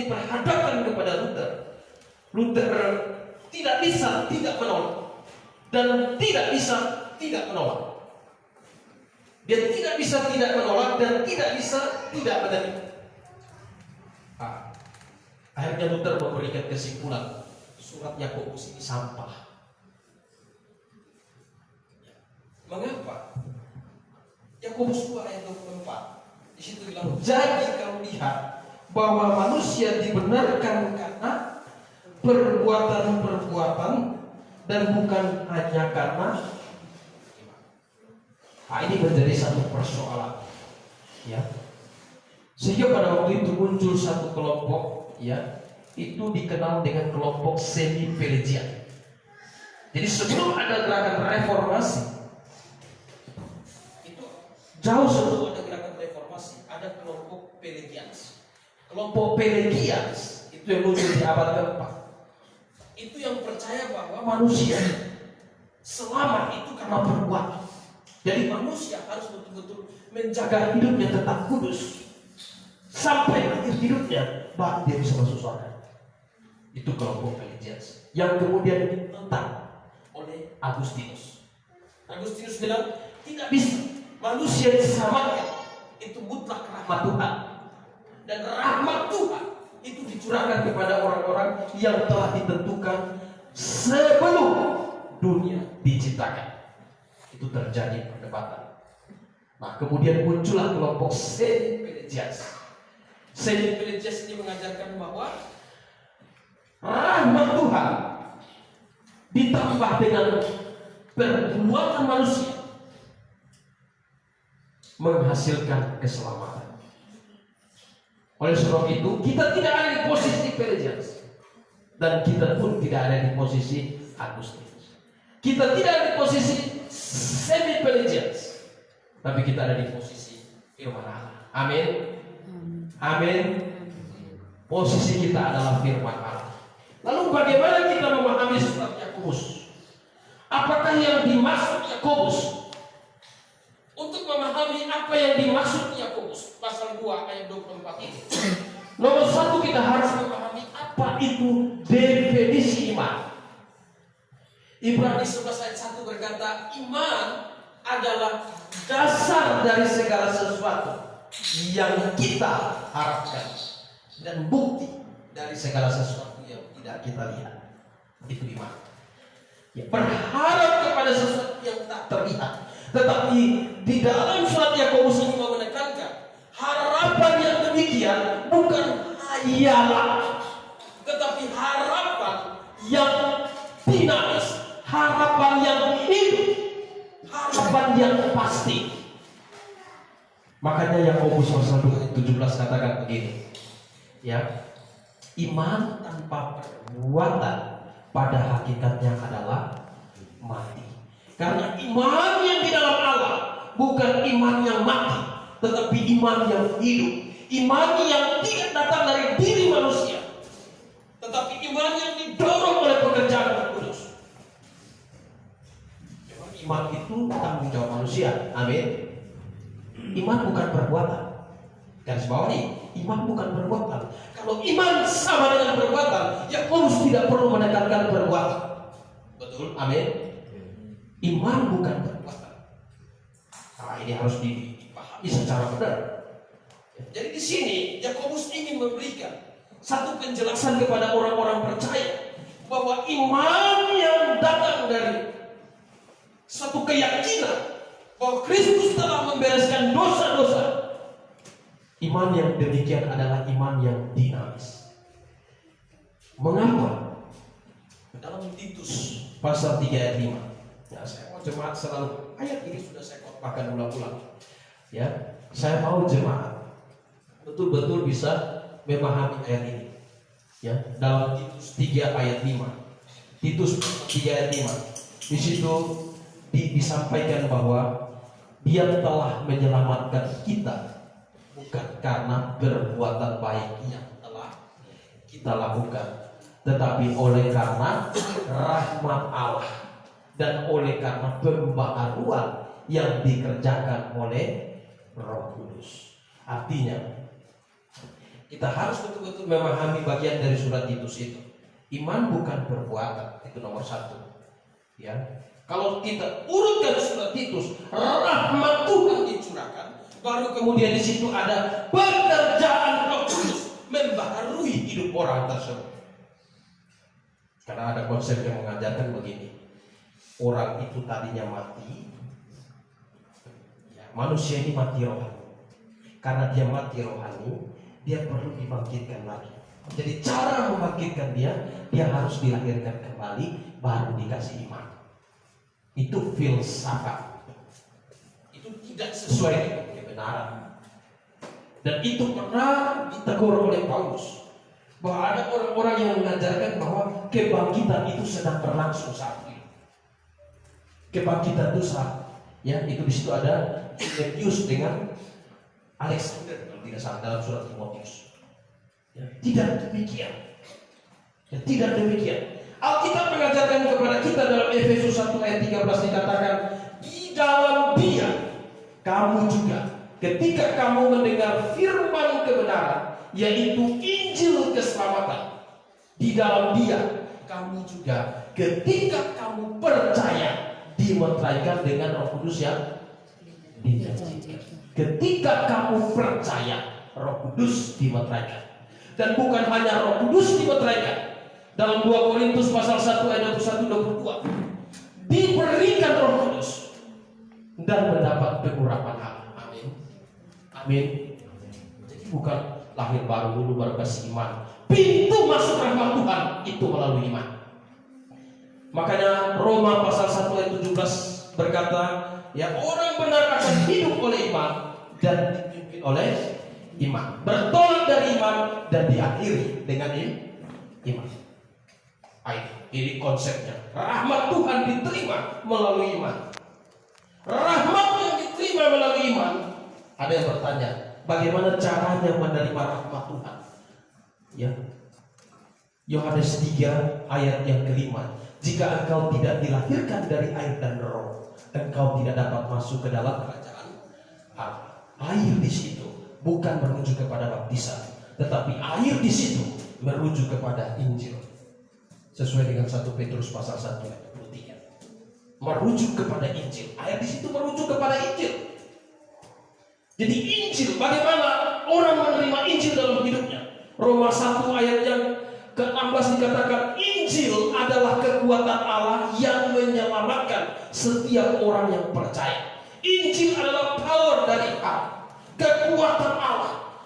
diperhadapkan kepada Luther, Luther tidak bisa tidak menolak dan tidak bisa tidak menolak. Dia tidak bisa tidak menolak dan tidak bisa tidak menerima. Akhirnya Luther memberikan kesimpulan, surat Yakobus ini sampah. Mengapa? Yakobus 2 ayat 24. Di situ bilang, jadi kamu lihat bahwa manusia dibenarkan karena perbuatan-perbuatan dan bukan hanya karena iman. Ini menjadi satu persoalan, ya. Sehingga pada waktu itu muncul satu kelompok, ya, itu dikenal dengan kelompok semi-Pelagian. Jadi sebelum ada gerakan reformasi, itu jauh sebelum ada gerakan reformasi, ada kelompok Pelagians. Kelompok Pelagians itu yang muncul di abad keempat. Itu yang percaya bahwa manusia selamat itu karena perbuatan. Jadi manusia harus betul-betul menjaga hidupnya tetap kudus sampai akhir hidupnya, baru dia bisa masuk surga. Itu kelompok Pelagians yang kemudian ditentang oleh Agustinus. Agustinus bilang tidak bisa, manusia diselamatkan itu mutlak rahmat Tuhan, dan rahmat Tuhan itu dicurahkan kepada orang-orang yang telah ditentukan sebelum dunia diciptakan. Itu terjadi perdebatan. Nah, kemudian muncullah kelompok semi-Pelagians. Semi-Pelagians ini mengajarkan bahwa rahmat Tuhan ditambah dengan perbuatan manusia menghasilkan keselamatan. Oleh sebab itu, kita tidak ada di posisi Pelagians, dan kita pun tidak ada di posisi Agustinus. Kita tidak ada di posisi semi-Pelagians, tapi kita ada di posisi firman Allah. Amin. Amin. Posisi kita adalah firman Allah. Lalu bagaimana kita memahami surat Yakobus? Apakah yang dimaksud Yakobus? Untuk memahami apa yang dimaksud Yakobus pasal 2 ayat 24 ini, nomor 1 kita harus memahami apa itu definisi iman. Ibrani 11 ayat 1 berkata, iman adalah dasar dari segala sesuatu yang kita harapkan dan bukti dari segala sesuatu yang tidak kita lihat. Itu iman. Ya, berharap kepada sesuatu yang tak terlihat. Tetapi di dalam surat Yakobus ini mau menekankan harapan yang demikian bukan hayalan, tetapi harapan yang dinamis, harapan yang hidup, harapan yang pasti. Makanya Yakobus pasal 2:17 katakan begini, ya, iman tanpa perbuatan pada hakikatnya adalah mati. Karena iman yang di dalam Allah bukan iman yang mati, tetapi iman yang hidup, iman yang tidak datang dari diri manusia, tetapi iman yang didorong oleh pekerjaan Roh Kudus. Iman itu tanggung jawab manusia. Amin. Iman bukan perbuatan. Garis bawahi, iman bukan perbuatan. Kalau iman sama dengan perbuatan, Yakobus tidak perlu menekankan perbuatan. Betul? Amin. Iman bukan perbuatan. Nah, ini harus dipahami secara benar. Jadi di sini Yakobus ingin memberikan satu penjelasan kepada orang-orang percaya bahwa iman yang datang dari satu keyakinan bahwa Kristus telah membereskan dosa-dosa. Iman yang demikian adalah iman yang dinamis. Mengapa? Dalam Titus pasal 3 ayat 5. Ya, saya mau jemaat selalu, ayat ini sudah saya khotbahkan ulang-ulang. Ya, saya mau jemaat betul-betul bisa memahami ayat ini. Ya, dalam Titus 3 ayat 5. Titus 3 ayat 5. Di situ disampaikan bahwa Dia telah menyelamatkan kita bukan karena perbuatan baik yang telah kita lakukan, tetapi oleh karena rahmat Allah dan oleh karena pembaharuan yang dikerjakan oleh Roh Kudus. Artinya, Kita harus betul-betul memahami bagian dari surat Titus itu. Iman bukan perbuatan, itu nomor satu. Ya, kalau kita urutkan surat Titus, rahmat Tuhan dicurahkan, baru kemudian di situ ada pekerjaan Roh Kudus membaharui hidup orang tersebut. Karena ada konsep yang mengajarkan begini, orang itu tadinya mati, ya, manusia ini mati rohani. Karena dia mati rohani, dia perlu dibangkitkan lagi. Jadi cara membangkitkan dia harus dilahirkan kembali, baru dikasih iman. Itu filsafat. Itu tidak sesuai dengan kebenaran. Dan itu pernah ditegur oleh Paulus, bahwa ada orang-orang yang mengajarkan bahwa kebangkitan itu sedang berlangsung saat ini. Kebangkitan itu saat, ya, itu di situ ada Timotius dengan Alexander kalau tidak salah dalam surat Timotius. Ya, tidak demikian. Ya, tidak demikian. Alkitab mengajarkan kepada kita dalam Efesus 1 ayat 13 dikatakan, di dalam Dia kamu juga ketika kamu mendengar firman kebenaran, yaitu Injil keselamatan, di dalam Dia kamu juga ketika kamu percaya dimeteraikan dengan Roh Kudus yang dijanjikan. Ketika kamu percaya, Roh Kudus dimeteraikan. Dan bukan hanya Roh Kudus dimeteraikan. Dalam 2 Korintus pasal 1 ayat 21-22 diberikan Roh Kudus dan mendapat pengurapan hak. Amin. Amin. Jadi bukan lahir baru dulu baru kasih iman. Pintu masuk rahmat Tuhan itu melalui iman. Makanya Roma pasal 1 ayat 17 berkata, ya, orang benar akan hidup oleh iman dan dipimpin oleh iman. Bertolak dari iman dan diakhiri dengan iman. Ini konsepnya. Rahmat Tuhan diterima melalui iman. Rahmat yang diterima melalui iman. Ada yang bertanya, bagaimana caranya menerima rahmat Tuhan? Ya, Yohanes 3 ayat yang kelima. Jika engkau tidak dilahirkan dari air dan roh, engkau tidak dapat masuk ke dalam kerajaan Allah. Air di situ bukan merujuk kepada baptisan, tetapi air di situ merujuk kepada Injil. Sesuai dengan 1 Petrus pasal 1 ayat 23. Merujuk kepada Injil. Air di situ merujuk kepada Injil. Jadi Injil, bagaimana orang menerima Injil dalam hidupnya? Roma 1 ayat yang ke-16 dikatakan, Injil adalah kekuatan Allah yang menyelamatkan setiap orang yang percaya. Injil adalah power dari Allah, kekuatan Allah.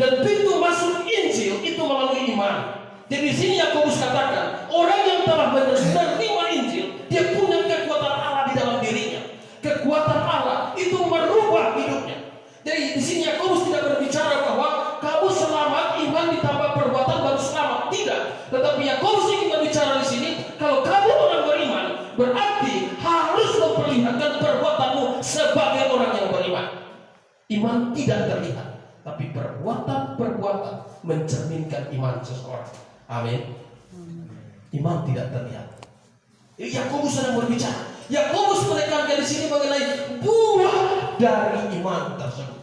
Dan pintu masuk Injil itu melalui iman. Jadi di sini Yakobus katakan, orang yang telah menerima Injil, dia punya kekuatan Allah di dalam dirinya. Kekuatan Allah itu merubah hidupnya. Jadi di sini Yakobus tidak berbicara bahwa kamu selamat iman ditambah perbuatan baru selamat, tidak. Tetapi Yakobus ingin berbicara di sini, kalau kamu orang beriman, berarti harus memperlihatkan perbuatanmu sebagai orang yang beriman. Iman tidak terlihat, tapi perbuatan-perbuatan mencerminkan iman seseorang. Amin. Iman tidak terlihat. Yakobus sedang berbicara. Yakobus menekankan di sini mengenai buah dari iman tersebut.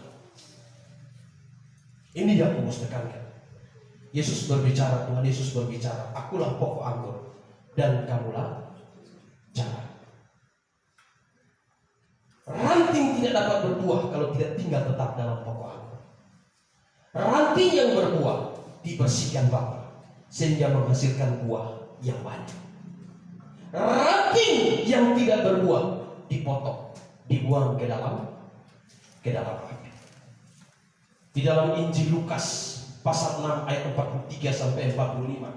Ini Yakobus tekankan. Yesus berbicara, Tuhan Yesus berbicara, akulah pokok anggur dan kamulah cara. Ranting tidak dapat berbuah kalau tidak tinggal tetap dalam pokok anggur. Ranting yang berbuah dibersihkan Bapa sehingga menghasilkan buah yang banyak. Ranting yang tidak berbuah dipotong, dibuang ke dalam api. Di dalam Injil Lukas pasal 6 ayat 43 sampai 45,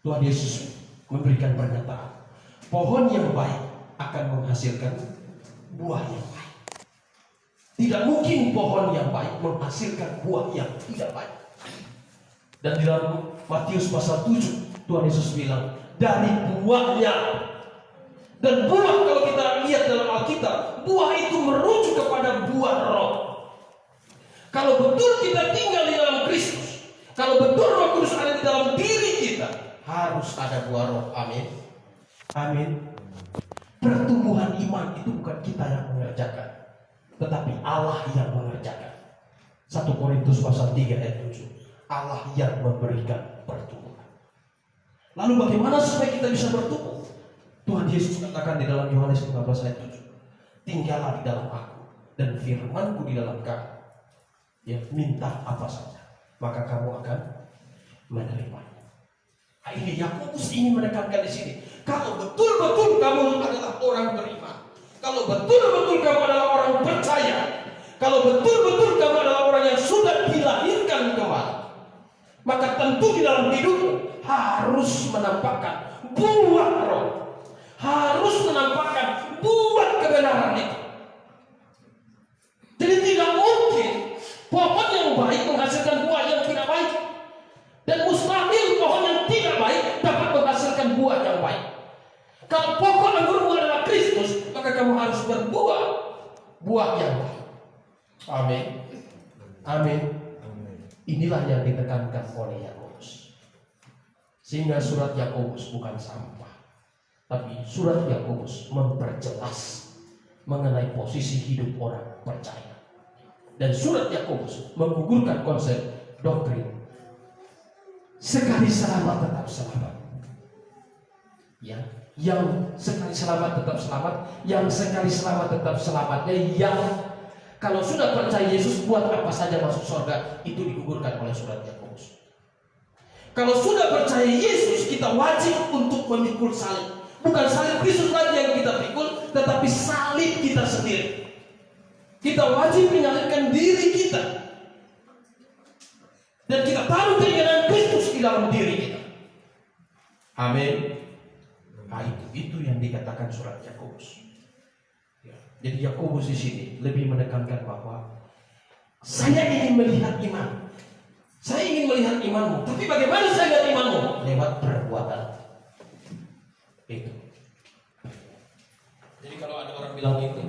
Tuhan Yesus memberikan pernyataan, pohon yang baik akan menghasilkan buah yang baik. Tidak mungkin pohon yang baik menghasilkan buah yang tidak baik. Dan di dalam Matius pasal 7, Tuhan Yesus bilang, dari buahnya. Dan buah, kalau kita lihat dalam Alkitab, buah itu merujuk kepada buah roh. Kalau betul kita tinggal di dalam Kristus, kalau betul Roh Kudus ada di dalam diri kita, harus ada buah roh. Amin. Amin. Pertumbuhan iman itu bukan kita yang mengerjakan, tetapi Allah yang mengerjakan. 1 Korintus pasal 3 ayat 7. Allah yang memberikan pertumbuhan. Lalu bagaimana supaya kita bisa bertumbuh? Tuhan Yesus katakan di dalam Yohanes 15 ayat 7. Tinggallah di dalam aku dan firman-Ku di dalam kamu. Ya, minta apa saja, maka kamu akan menerimanya. Nah, ini Yakobus ingin menekankan di sini. Kalau betul-betul kamu adalah orang beriman, kalau betul-betul kamu adalah orang percaya, kalau betul-betul kamu adalah orang yang sudah dilahirkan kembali, maka tentu di dalam hidupmu harus menampakkan buah roh, harus menampakkan buah kebenaran itu. Jadi tidak mungkin pohon yang baik menghasilkan buah yang tidak baik, dan mustahil pohon yang tidak baik dapat menghasilkan buah yang baik. Kalau pokok anggurmu adalah Kristus, maka kamu harus berbuah buah yang baik. Amin. Amin. Inilah yang ditekankan oleh Yakobus. Sehingga surat Yakobus bukan sampah, tapi surat Yakobus memperjelas mengenai posisi hidup orang percaya. Dan surat Yakobus menggugurkan konsep doktrin sekali selamat tetap selamat. Ya, yang sekali selamat tetap selamat, yang sekali selamat tetap selamatnya, yang kalau sudah percaya Yesus buat apa saja masuk surga, itu digugurkan oleh surat Yakobus. Kalau sudah percaya Yesus, kita wajib untuk memikul salib. Bukan salib Kristus lagi yang kita pikul, tetapi salib kita sendiri. Kita wajib menyalibkan diri kita, dan kita taruh keinginan Kristus di dalam diri kita. Amin. Nah, itu yang dikatakan surat Yakobus. Ya. Jadi Yakobus di sini lebih menekankan bahwa saya ingin melihat iman, saya ingin melihat imanmu. Tapi bagaimana saya lihat imanmu? Lewat perbuatan. Itu. Jadi kalau ada orang bilang itu,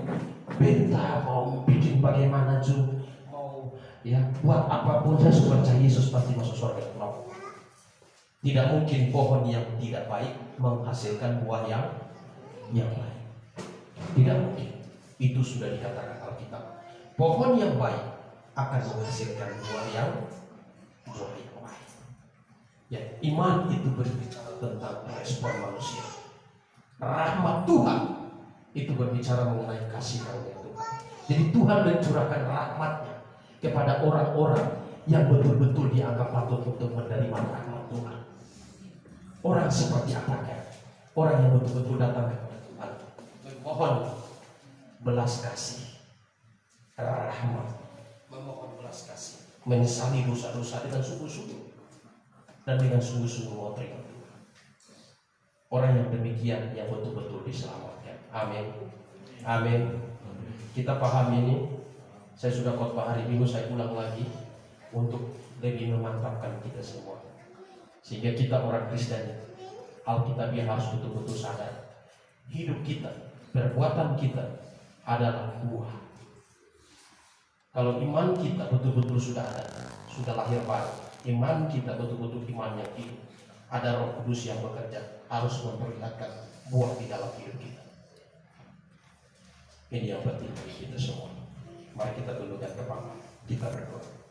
beta mau bikin bagaimana juga, mau ya buat apapun, saya percaya Yesus pasti masuk surga. No. Tidak mungkin pohon yang tidak baik menghasilkan buah yang baik. Tidak mungkin. Itu sudah dikatakan Alkitab. Pohon yang baik akan menghasilkan buah yang baik. Ya, iman itu berbicara tentang respon manusia. Rahmat Tuhan itu berbicara mengenai kasih karunia Tuhan. Jadi Tuhan mencurahkan rahmat-Nya kepada orang-orang yang betul-betul dianggap patut untuk menerima rahmat Tuhan. Orang seperti apakah? Orang yang betul-betul datang kepada Tuhan, memohon belas kasih, rahmat, memohon belas kasih, menyesali dosa-dosa dengan sungguh-sungguh dan dengan sungguh-sungguh mau terima Tuhan. Orang yang demikian yang betul-betul diselamatkan. Amin. Amin. Kita paham ini. Saya sudah khotbah hari Minggu, saya ulang lagi untuk lebih memantapkan kita semua. Sehingga kita orang Kristen, Alkitabiah harus betul-betul sadar hidup kita, perbuatan kita adalah buah. Kalau iman kita betul-betul sudah ada, sudah lahir baru, iman kita betul-betul iman yang hidup, ada Roh Kudus yang bekerja, harus memperlihatkan buah di dalam hidup kita. Ini yang penting bagi kita semua. Mari kita tundukkan kepala, kita berdoa.